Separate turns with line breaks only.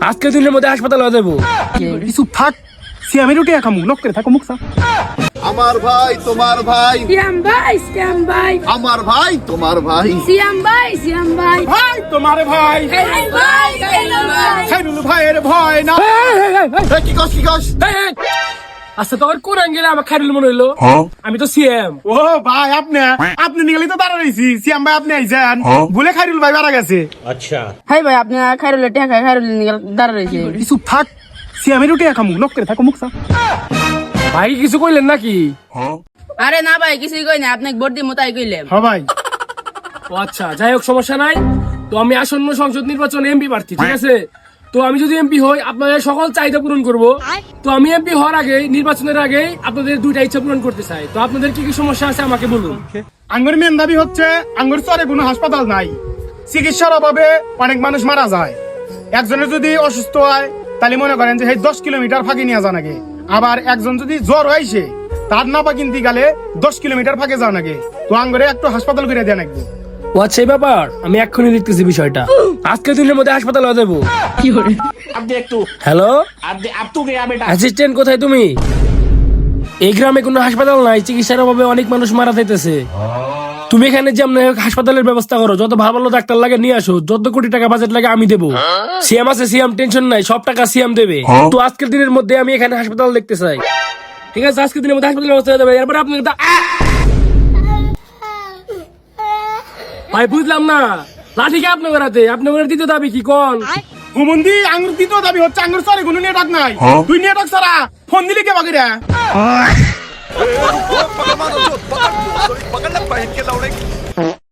আজকে দিনের মধ্যে হাসপাতালে যাবো।
কিছু থাক সিয়ামের উঠে খামু নক করে থাকো মুখ সা।
আমার ভাই তোমার ভাই,
সিয়াম ভাই, সিয়াম ভাই,
আমার ভাই তোমার ভাই,
সিয়াম ভাই, সিয়াম ভাই,
ভাই তোমার ভাই
খাইরুল ভাই, খাইরুল ভাই,
খাইরুল ভাইয়ের ভয় না।
এই কি কস কি কস?
আচ্ছা তোর কোন আঙ্গেলে আমার খাইরুল মনে হইলো? আমি তো সিএম।
ও ভাই আপনি নিগলি তো দাঁড়া রইছি সিয়াম ভাই আপনি আইছেন বলে খাইরুল ভাই মারা গেছে।
হাই ভাই আপনি খাইরুলের টাকা খাইরুল দাঁড়া রয়েছে।
কিছু থাক সিয়ামের উঠে খামু নক করে থাকো মুখ সা।
ভাই কিছু কইলেন নাকি?
আরে না ভাই কিছুই কই না, আপনাকে ভোট দিমু তাই কইলাম।
হ্যাঁ ভাই
ও আচ্ছা, যাই হোক সমস্যা নাই। তো আমি আসন্ন সংসদ নির্বাচনে এমপি প্রার্থী, ঠিক আছে? তো আমি যদি এমপি হই আপনাদের সকল চাহিদা পূরণ করব। তো আমি এমপি হওয়ার আগে, নির্বাচনের আগে আপনাদের দুইটা ইচ্ছা পূরণ করতে চাই। তো আপনাদের কি কি সমস্যা আছে আমাকে বলুন।
আঙ্গুর মেন দাবি হচ্ছে আঙ্গুর চরে কোনো হাসপাতাল নাই, চিকিৎসার অভাবে অনেক মানুষ মারা যায়। একজনের যদি অসুস্থ হয় তাহলে মনে করেন যে 10 কিলোমিটার ফাঁকি নিয়ে যান আগে, আবার একজন যদি জ্বর হয়েছে তার না পা কিনতে গেলে 10 কিলোমিটার ফাঁকে যাও নাকি। তো আঙ্গুরে একটু হাসপাতাল করে দেন একদম।
ও আচ্ছা, এই ব্যাপার আমি এক্ষুনি দেখতেছি বিষয়টা। আজকে দিনের মধ্যে হাসপাতালে যাবো। হ্যালো অ্যাসিস্ট্যান্ট, কোথায় তুমি? এই গ্রামে কোনো হাসপাতাল নাই, চিকিৎসার অভাবে অনেক মানুষ মারা যাইতেছে। তুমি এখানে যেমন হাসপাতালের ব্যবস্থা করো, যত ভালো ভালো ডাক্তার লাগে নিয়ে আসো, যত কোটি টাকা বাজেট লাগে আমি দেবো। সিএম আছে, সিএম টেনশন নাই, সব টাকা সিএম দেবে। তো আজকের দিনের মধ্যে আমি এখানে হাসপাতাল দেখতে চাই, ঠিক আছে? আজকের দিনের মধ্যে হাসপাতালের ব্যবস্থা হয়ে যাবে। এরপরে আপনি ভাই বুঝলাম না, লাঠিকে আপনার হাতে, আপনার দ্বিতীয় দাবি কি কোন?
হুমন্দি আঙ্গুর দ্বিতীয় দাবি হচ্ছে আঙ্গুর চরে কোনো নেটওয়ার্ক নাই। তুই নেটওয়ার্ক ছাড়া ফোন দিলি কে বাকিরা?